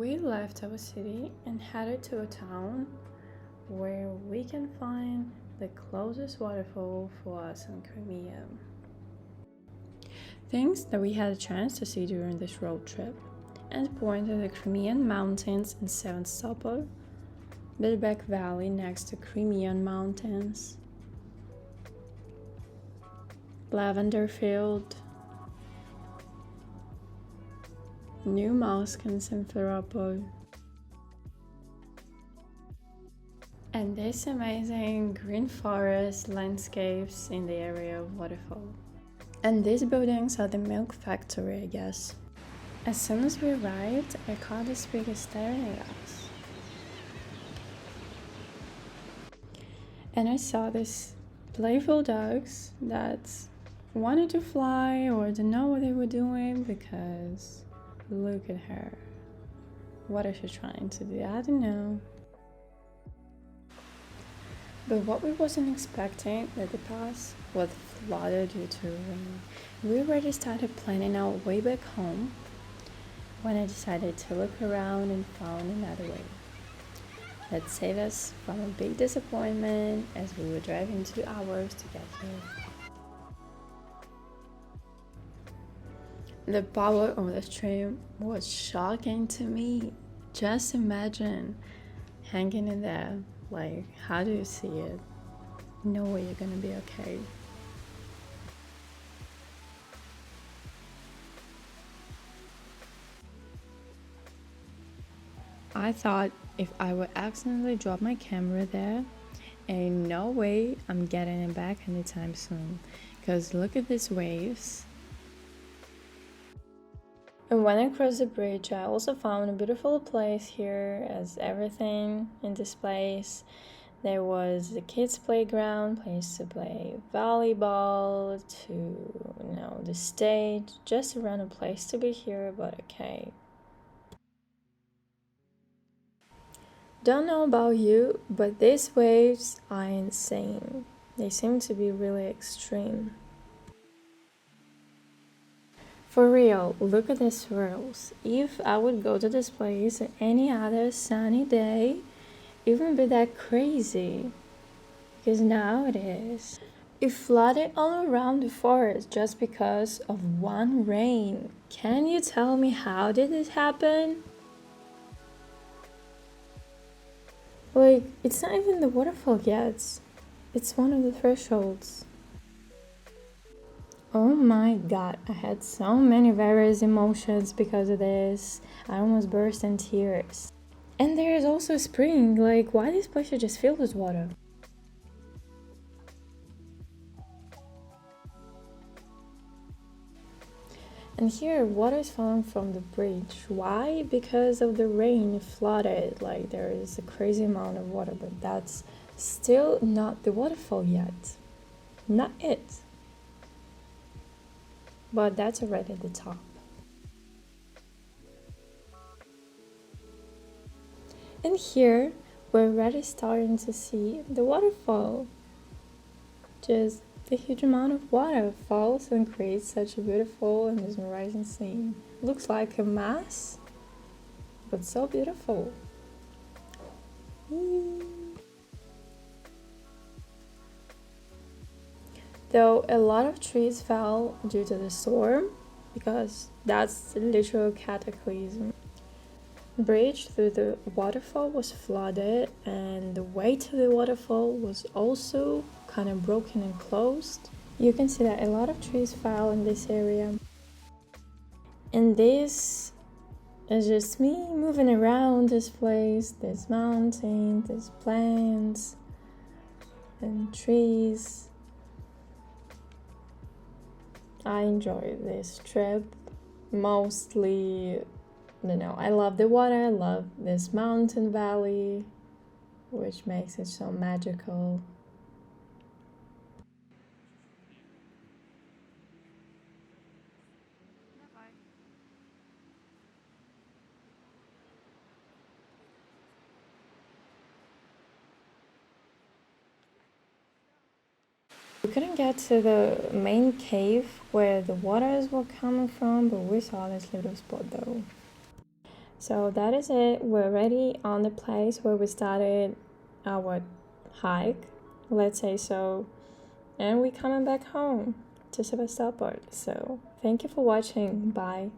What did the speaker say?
We left our city and headed to a town where we can find the closest waterfall for us in Crimea. Things that we had a chance to see during this road trip and point to the Crimean Mountains in Sevastopol, Bilbek Valley next to Crimean Mountains, Lavender Field, New Mosque in Simferopol, and these amazing green forest landscapes in the area of waterfall. And these buildings are the milk factory, I guess. As soon as we arrived, I caught the speaker staring at us. And I saw these playful dogs that wanted to fly or didn't know what they were doing because look at her. What is she trying to do? I don't know. But what we wasn't expecting that the pass was flooded due to rain. We already started planning our way back home when I decided to look around and found another way that saved us from a big disappointment as we were driving 2 hours to get here. The power of the stream was shocking to me. Just imagine hanging in there. Like, how do you see it? No way you're gonna be okay. I thought if I would accidentally drop my camera there, ain't no way I'm getting it back anytime soon. Because look at these waves. And when I crossed the bridge, I also found a beautiful place here, as everything in this place. There was a kids' playground, place to play volleyball, to, the stage, just a random place to be here, but okay. Don't know about you, but these waves are insane. They seem to be really extreme. For real, look at these swirls. If I would go to this place any other sunny day, it wouldn't be that crazy. Because now it is. It flooded all around the forest just because of one rain. Can you tell me how did this happen? Like, it's not even the waterfall yet. It's one of the thresholds. Oh my god, I had so many various emotions because of this. I almost burst in tears. And there is also spring, like why this place is just filled with water? And here water is falling from the bridge. Why? Because of the rain flooded, like there is a crazy amount of water, but that's still not the waterfall yet. Not it. But that's already at the top. And here we're already starting to see the waterfall. Just the huge amount of water falls and creates such a beautiful and mesmerizing scene. Looks like a mess, but so beautiful. Though a lot of trees fell due to the storm, because that's a literal cataclysm. The bridge through the waterfall was flooded, and the way to the waterfall was also kind of broken and closed. You can see that a lot of trees fell in this area. And this is just me moving around this place, this mountain, these plants, and trees. I enjoyed this trip. Mostly, I love the water, I love this mountain valley, which makes it so magical. We couldn't get to the main cave where the waters were coming from, but we saw this little spot though. So that is it. We're already on the place where we started our hike, let's say so, and we're coming back home to Sebastopol. So thank you for watching. Bye.